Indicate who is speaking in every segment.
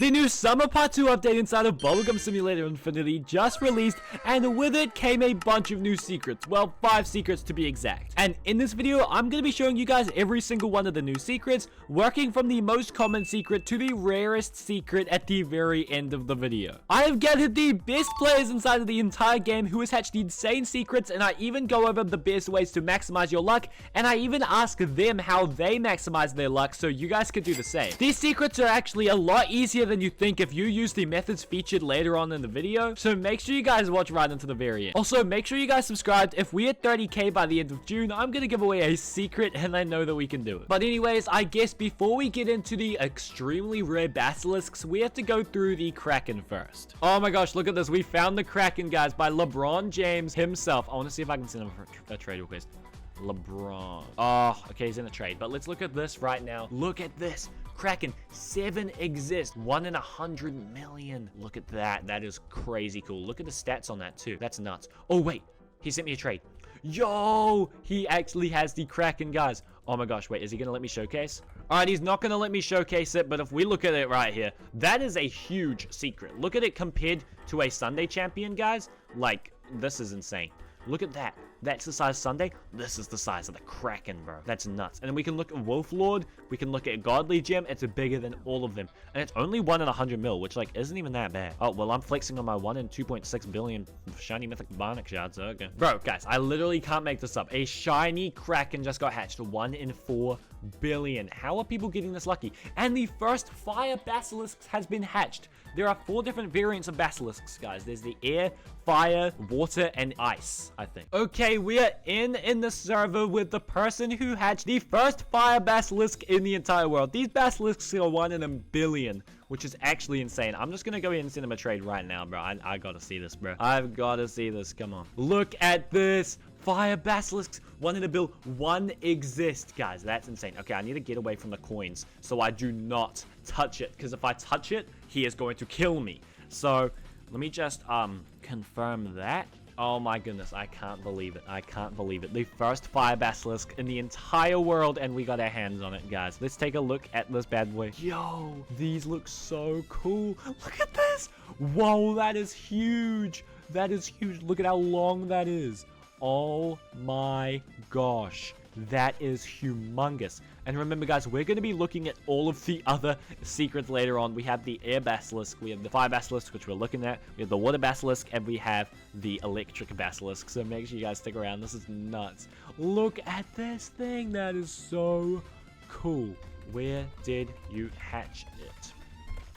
Speaker 1: The new Summer Part 2 update inside of Bubblegum Simulator Infinity just released, and with it came a bunch of new secrets. Well, 5 secrets to be exact. And in this video, I'm going to be showing you guys every single one of the new secrets, working from the most common secret to the rarest secret at the very end of the video. I have gathered the best players inside of the entire game who has hatched insane secrets, and I even go over the best ways to maximize your luck, and I even ask them how they maximize their luck so you guys could do the same. These secrets are actually a lot easier than you think if you use the methods featured later on in the video, so make sure you guys watch right into the very end. Also, make sure you guys subscribed. If we hit 30k by the end of June, I'm gonna give away a secret, and I know that we can do it. But anyways, I guess before we get into the extremely rare basilisks, we have to go through the kraken first. Oh my gosh, look at this. We found the kraken, guys, by LeBron James himself. I want to see if I can send him a trade request. LeBron. Oh, okay, he's in a trade. But let's look at this right now. Look at this. Kraken 7 exist, 1 in 100 million. Look at that. That is crazy cool. Look at the stats on that too. That's nuts. Oh wait, he sent me a trade. Yo, he actually has the kraken, guys. Oh my gosh, wait, is he gonna let me showcase? All right, he's not gonna let me showcase it, but if we look at it right here, that is a huge secret. Look at it compared to a Sunday champion, guys. Like, this is insane. Look at that. That's the size Sunday. This is the size of the kraken, bro. That's nuts. And then we can look at Wolf Lord. We can look at Godly Gem. It's bigger than all of them. And it's only 1 in 100 mil, which like isn't even that bad. Oh, well, I'm flexing on my 1 in 2.6 billion shiny mythic barnacle shards. Okay. Bro, guys, I literally can't make this up. A shiny kraken just got hatched. 1 in 4 billion. How are people getting this lucky? And the first fire basilisk has been hatched. There are 4 different variants of basilisks, guys. There's the air, fire, water, and ice, I think. Okay, we are in the server with the person who hatched the first fire basilisk in the entire world. These basilisks are 1 in a billion, which is actually insane. I'm just gonna go ahead and send him a trade right now, bro. I gotta see this, bro. I've gotta see this. Come on. Look at this. Fire basilisks, 1 in a bill, 1 exist, guys. That's insane. Okay, I need to get away from the coins so I do not touch it, because if I touch it, he is going to kill me. So let me just confirm that. Oh my goodness, I can't believe it. I can't believe it. The first fire basilisk in the entire world, and we got our hands on it, guys. Let's take a look at this bad boy. Yo, these look so cool. Look at this. Whoa, that is huge. That is huge. Look at how long that is. Oh my gosh, that is humongous. And remember, guys, we're going to be looking at all of the other secrets later on. We have the air basilisk, we have the fire basilisk, which we're looking at, we have the water basilisk, and we have the electric basilisk. So make sure you guys stick around. This is nuts. Look at this thing. That is so cool. Where did you hatch it?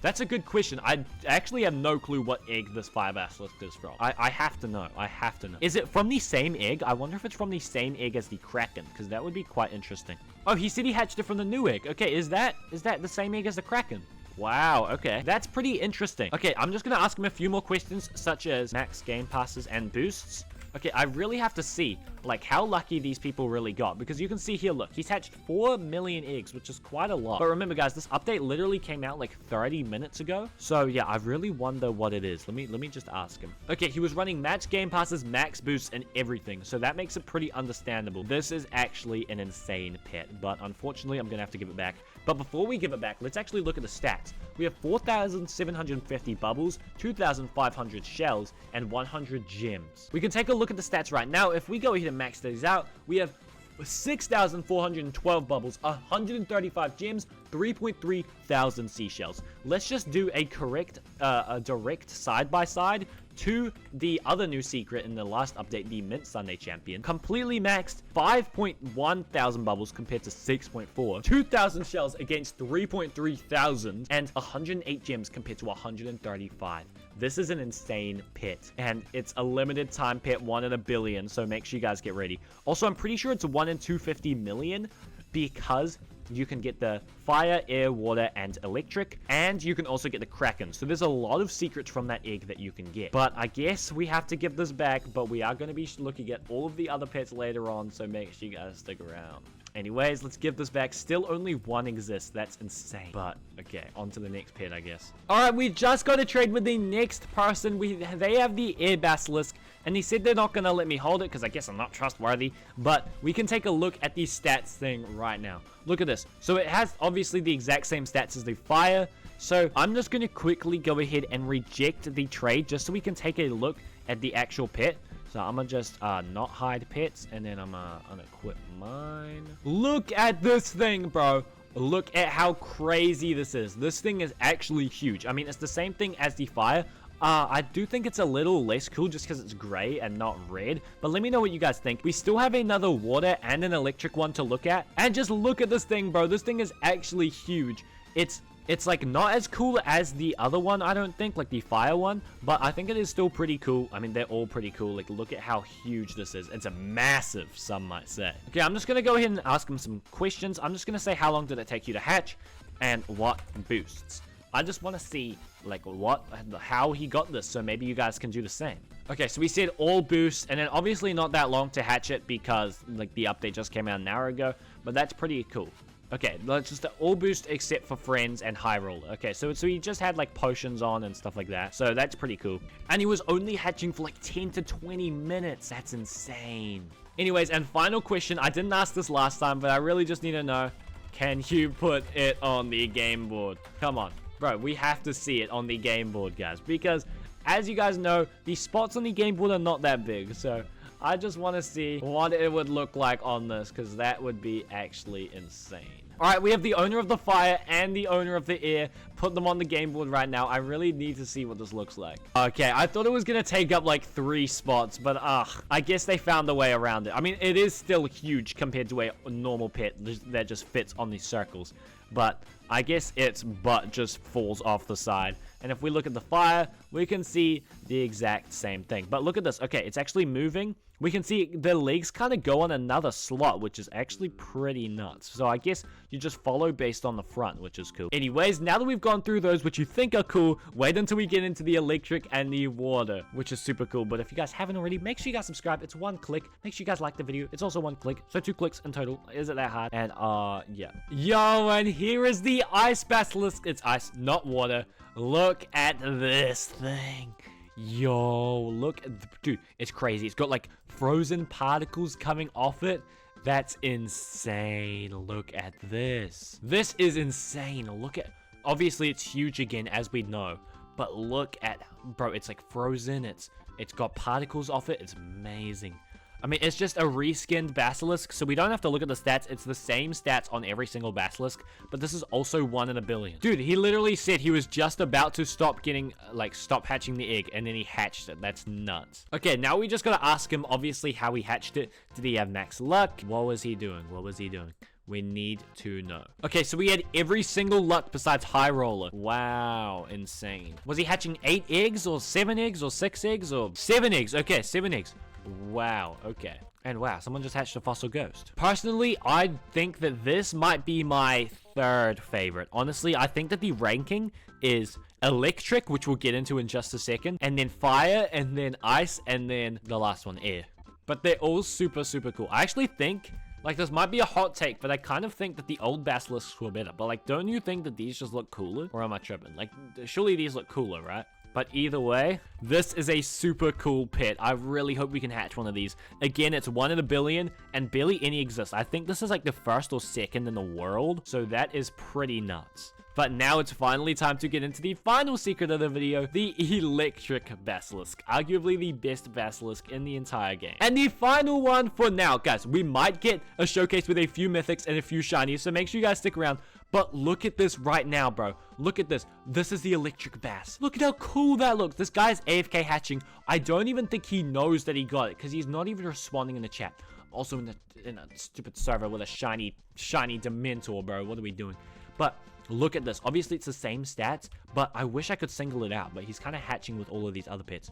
Speaker 1: That's a good question. I actually have no clue what egg this fire basilisk is from. I have to know. I have to know. Is it from the same egg? I wonder if it's from the same egg as the kraken, because that would be quite interesting. Oh, he said he hatched it from the new egg. Okay, is that the same egg as the kraken? Wow, okay. That's pretty interesting. Okay, I'm just going to ask him a few more questions, such as max game passes and boosts. Okay, I really have to see, like, how lucky these people really got. Because you can see here, look, he's hatched 4 million eggs, which is quite a lot. But remember, guys, this update literally came out, like, 30 minutes ago. So, yeah, I really wonder what it is. Let me just ask him. Okay, he was running max game passes, max boosts, and everything. So that makes it pretty understandable. This is actually an insane pet. But unfortunately, I'm going to have to give it back. But before we give it back, let's actually look at the stats. We have 4,750 bubbles, 2,500 shells, and 100 gems. We can take a look at the stats right now. If we go ahead and max these out, we have 6,412 bubbles, 135 gems, 3.3 thousand seashells. Let's just do a direct side-by-side to the other new secret in the last update, the Mint Sunday Champion. Completely maxed 5.1 thousand bubbles compared to 6.4, 2,000 shells against 3.3 thousand, and 108 gems compared to 135. This is an insane pet, and it's a limited time pet, 1 in a billion, so make sure you guys get ready. Also, I'm pretty sure it's 1 in 250 million, because you can get the fire, air, water, and electric, and you can also get the kraken. So there's a lot of secrets from that egg that you can get. But I guess we have to give this back, but we are going to be looking at all of the other pets later on, so make sure you guys stick around. Anyways, let's give this back. Still only 1 exists. That's insane. But, okay, on to the next pet, I guess. Alright, we just got to trade with the next person. They have the air basilisk, and he said they're not going to let me hold it, because I guess I'm not trustworthy. But we can take a look at the stats thing right now. Look at this. So it has, obviously, the exact same stats as the fire. So I'm just going to quickly go ahead and reject the trade just so we can take a look at the actual pet. So I'm gonna just not hide pets, and then I'm gonna unequip mine. Look at this thing, bro. Look at how crazy this is. This thing is actually huge. I mean, it's the same thing as the fire. I do think it's a little less cool just because it's gray and not red. But let me know what you guys think. We still have another water and an electric one to look at. And just look at this thing, bro. This thing is actually huge. It's like not as cool as the other one, I don't think, like the fire one, but I think it is still pretty cool. I mean, they're all pretty cool. Like, look at how huge this is. It's a massive, some might say. Okay, I'm just gonna go ahead and ask him some questions. I'm just gonna say, how long did it take you to hatch and what boosts? I just want to see like how he got this, so maybe you guys can do the same. Okay, so we said all boosts, and then obviously not that long to hatch it because like the update just came out an hour ago, but that's pretty cool. Okay, let's just all boost except for friends and high roller. Okay, so he just had like potions on and stuff like that. So that's pretty cool. And he was only hatching for like 10 to 20 minutes. That's insane. Anyways, and final question. I didn't ask this last time, but I really just need to know. Can you put it on the game board? Come on. Bro, we have to see it on the game board, guys. Because as you guys know, the spots on the game board are not that big. So I just want to see what it would look like on this, because that would be actually insane. All right, we have the owner of the fire and the owner of the air. Put them on the game board right now. I really need to see what this looks like. Okay, I thought it was going to take up like 3 spots, but I guess they found a way around it. I mean, it is still huge compared to a normal pet that just fits on these circles. But I guess its butt just falls off the side. And if we look at the fire, we can see the exact same thing. But look at this. Okay, it's actually moving. We can see the legs kind of go on another slot, which is actually pretty nuts. So I guess you just follow based on the front, which is cool. Anyways, now that we've gone through those which you think are cool, wait until we get into the electric and the water, which is super cool. But if you guys haven't already, make sure you guys subscribe. It's 1 click. Make sure you guys like the video. It's also 1 click. So 2 clicks in total. Is it that hard? And yeah. Yo, and here is the ice basilisk. It's ice, not water. Look at this thing. Yo, look at dude, it's crazy. It's got like frozen particles coming off it. That's insane. Look at this. This is insane. Look at, obviously it's huge again, as we know, but look at, bro, it's like frozen. It's got particles off it. It's amazing. I mean, it's just a reskinned basilisk, so we don't have to look at the stats. It's the same stats on every single basilisk, but this is also 1 in a billion. Dude, he literally said he was just about to stop hatching the egg, and then he hatched it. That's nuts. Okay, now we just gotta ask him, obviously, how he hatched it. Did he have max luck? What was he doing? What was he doing? We need to know. Okay, so we had every single luck besides high roller. Wow, insane. Was he hatching 8 eggs, or 7 eggs, or 6 eggs, or 7 eggs? Okay, 7 eggs. Wow, okay. And wow, someone just hatched a fossil ghost. Personally, I think that this might be my 3rd favorite. Honestly, I think that the ranking is electric, which we'll get into in just a second, and then fire, and then ice, and then the last one, air. But they're all super, super cool. I actually think, like, this might be a hot take, but I kind of think that the old basilisks were better. But, like, don't you think that these just look cooler? Or am I tripping? Like, surely these look cooler, right? But either way, this is a super cool pet. I really hope we can hatch one of these. Again, it's 1 in a billion, and barely any exist. I think this is like the 1st or 2nd in the world, so that is pretty nuts. But now it's finally time to get into the final secret of the video, the electric basilisk. Arguably the best basilisk in the entire game. And the final one for now, guys, we might get a showcase with a few mythics and a few shinies, so make sure you guys stick around. But look at this right now, bro. Look at this. This is the electric bass. Look at how cool that looks. This guy's AFK hatching. I don't even think he knows that he got it, because he's not even responding in the chat. Also in a stupid server with a shiny Dementor, bro. What are we doing? But look at this. Obviously, it's the same stats, but I wish I could single it out. But he's kind of hatching with all of these other pets.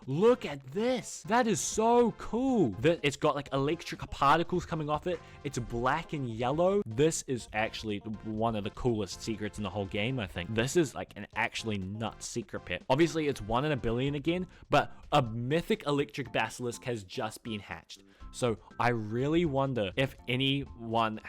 Speaker 1: Look at this. That is so cool. It's got like electric particles coming off it. It's black and yellow. This is actually one of the coolest secrets in the whole game, I think. This is like an actually nuts secret pet. Obviously, it's 1 in a billion again, but a mythic electric basilisk has just been hatched. So I really wonder if anyone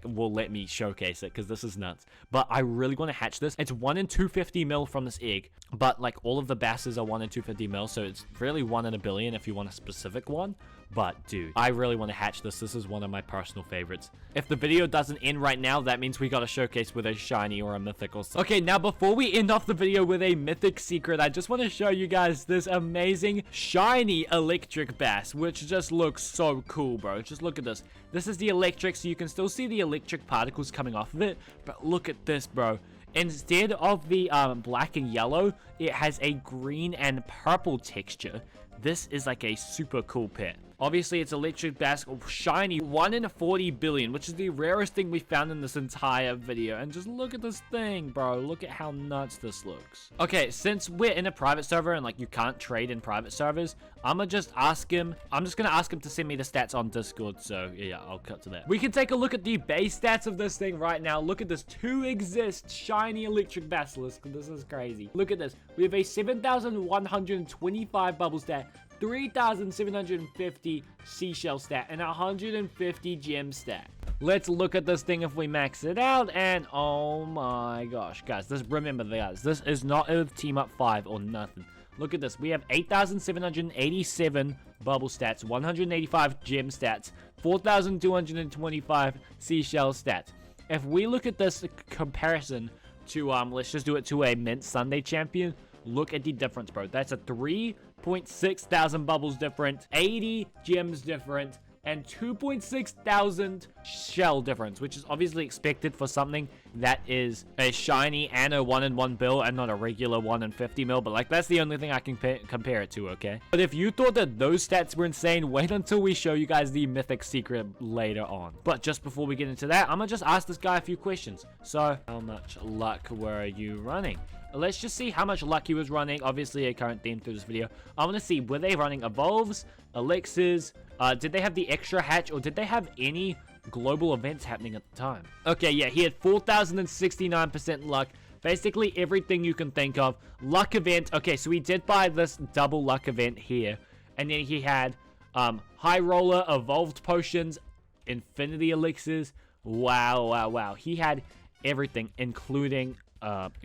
Speaker 1: will let me showcase it, because this is nuts. But I really want to hatch this. It's 1 in 250 mil from this egg. But like all of the basses are 1 in 250 mil, so it's really 1 in a billion if you want a specific one. But dude, I really want to hatch this. This is one of my personal favorites. If the video doesn't end right now, that means we got a showcase with a shiny or a mythic or something. Okay, now before we end off the video with a mythic secret, I just want to show you guys this amazing shiny electric bass, which just looks so cool, bro. Just look at this. This is the electric, so you can still see the electric particles coming off of it. But look at this, bro. Instead of the black and yellow, it has a green and purple texture. This is like a super cool pet. Obviously, it's electric bass, shiny, 1 in 40 billion, which is the rarest thing we found in this entire video. And just look at this thing, bro. Look at how nuts this looks. Okay, since we're in a private server and like you can't trade in private servers, I'm just gonna ask him to send me the stats on Discord. So yeah, I'll cut to that. We can take a look at the base stats of this thing right now. Look at this, 2 exist shiny electric basilisk. This is crazy. Look at this. We have a 7,125 bubble stat, 3,750 seashell stat, and 150 gem stat. Let's look at this thing if we max it out, and oh my gosh, guys, remember guys, this is not a team up 5 or nothing. Look at this. We have 8,787 bubble stats, 185 gem stats, 4,225 seashell stats. If we look at this comparison to let's just do it to a mint Sunday champion. Look at the difference, bro. That's a 3.6 thousand bubbles different, 80 gems different, and 2.6 thousand shell difference, which is obviously expected for something that is a shiny and a 1 in 1 bill and not a regular 1 in 50 mil. But like, that's the only thing I can compare it to, okay? But if you thought that those stats were insane, wait until we show you guys the mythic secret later on. But just before we get into that, I'm gonna just ask this guy a few questions. So, how much luck were you running? Let's just see how much luck he was running. Obviously, a current theme through this video. I want to see, were they running evolves, elixirs? Did they have the extra hatch, or did they have any global events happening at the time? Okay, yeah, he had 4,069% luck. Basically, everything you can think of. Luck event. Okay, so he did buy this double luck event here. And then he had high roller, evolved potions, infinity elixirs. Wow, wow, wow. He had everything, including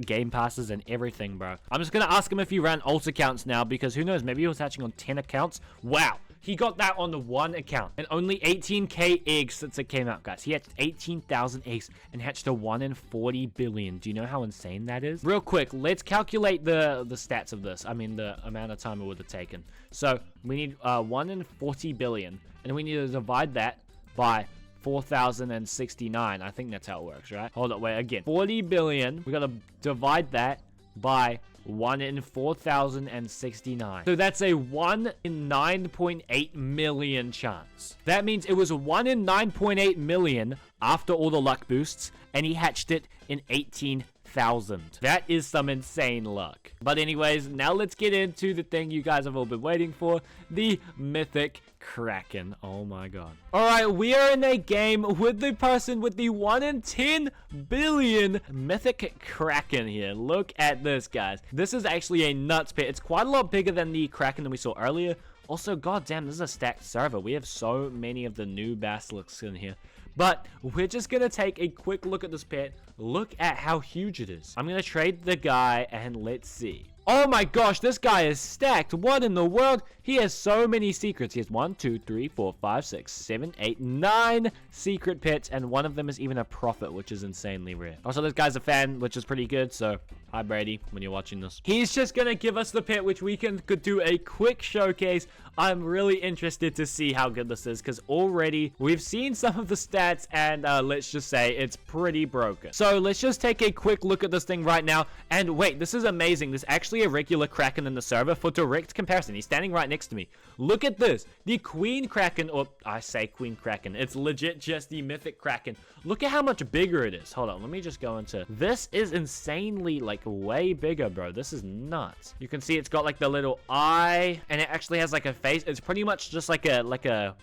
Speaker 1: game passes and everything, bro. I'm just gonna ask him if he ran alt accounts now, because who knows, maybe he was hatching on 10 accounts. Wow, he got that on the 1 account, and only 18k eggs since it came out, guys. He hatched 18,000 eggs and hatched a 1 in 40 billion. Do you know how insane that is? Real quick, let's calculate the stats of this. I mean, the amount of time it would have taken. So we need 1 in 40 billion, and we need to divide that by 4,069. I think that's how it works, right? Hold up, wait, again. 40 billion. We gotta divide that by 1 in 4,069. So that's a 1 in 9.8 million chance. That means it was 1 in 9.8 million after all the luck boosts, and he hatched it in 18,000. That is some insane luck. But anyways, now let's get into the thing you guys have all been waiting for, the mythic kraken. Oh my god. Alright, we are in a game with the person with the 1 in 10 billion mythic kraken here. Look at this, guys. This is actually a nuts pet. It's quite a lot bigger than the kraken that we saw earlier. Also, goddamn, this is a stacked server. We have so many of the new basilisks in here. But we're just going to take a quick look at this pet. Look at how huge it is. I'm going to trade the guy and let's see. Oh my gosh, this guy is stacked. What in the world? He has so many secrets. He has 1, 2, 3, 4, 5, 6, 7, 8, 9 secret pets, and one of them is even a prophet, which is insanely rare. Also, this guy's a fan, which is pretty good, so hi Brady, when you're watching this. He's just gonna give us the pet, which we could do a quick showcase. I'm really interested to see how good this is, because already we've seen some of the stats, and let's just say it's pretty broken. So let's just take a quick look at this thing right now. And wait, this is amazing. There's actually a regular kraken in the server for direct comparison. He's standing right next to me. Look at this. The queen kraken, or I say queen kraken, it's legit just the mythic kraken. Look at how much bigger it is. Hold on, let me just go into, this is insanely like way bigger, bro. This is nuts. You can see it's got like the little eye, and it actually has like a face. It's pretty much just like a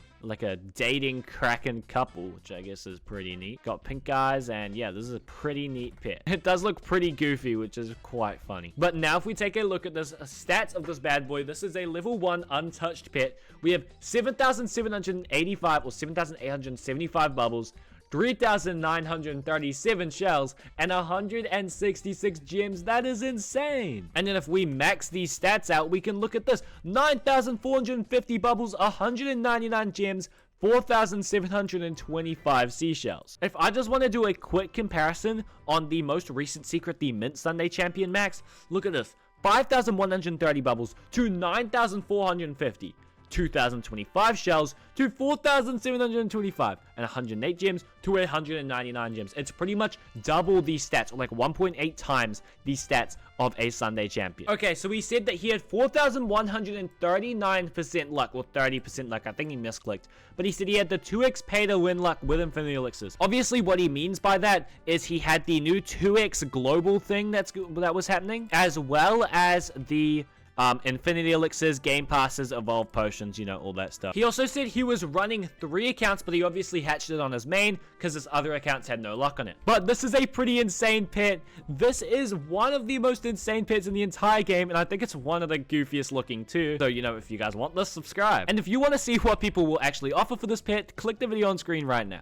Speaker 1: dating kraken couple, which I guess is pretty neat. Got pink eyes, and yeah, this is a pretty neat pet. It does look pretty goofy, which is quite funny. But now if we take a look at this stats of this bad boy, this is a level 1 untouched pet. We have 7,785 or 7,875 bubbles, 3,937 shells, and 166 gems. That is insane. And then if we max these stats out, we can look at this: 9,450 bubbles, 199 gems, 4,725 seashells. If I just want to do a quick comparison on the most recent secret, the Mint Sunday Champion Max, look at this: 5,130 bubbles to 9,450. 2,025 shells to 4,725, and 108 gems to 199 gems. It's pretty much double these stats, or like 1.8 times the stats of a Sunday champion. Okay, so we said that he had 4,139% luck, or 30% luck. I think he misclicked. But he said he had the 2x pay to win luck with Infinity Elixirs. Obviously, what he means by that is he had the new 2x global thing that was happening, as well as the Infinity Elixirs, Game Passes, Evolve Potions, you know, all that stuff. He also said he was running 3 accounts, but he obviously hatched it on his main because his other accounts had no luck on it. But this is a pretty insane pet. This is one of the most insane pets in the entire game, and I think it's one of the goofiest looking too. So, you know, if you guys want this, subscribe. And if you want to see what people will actually offer for this pet, click the video on screen right now.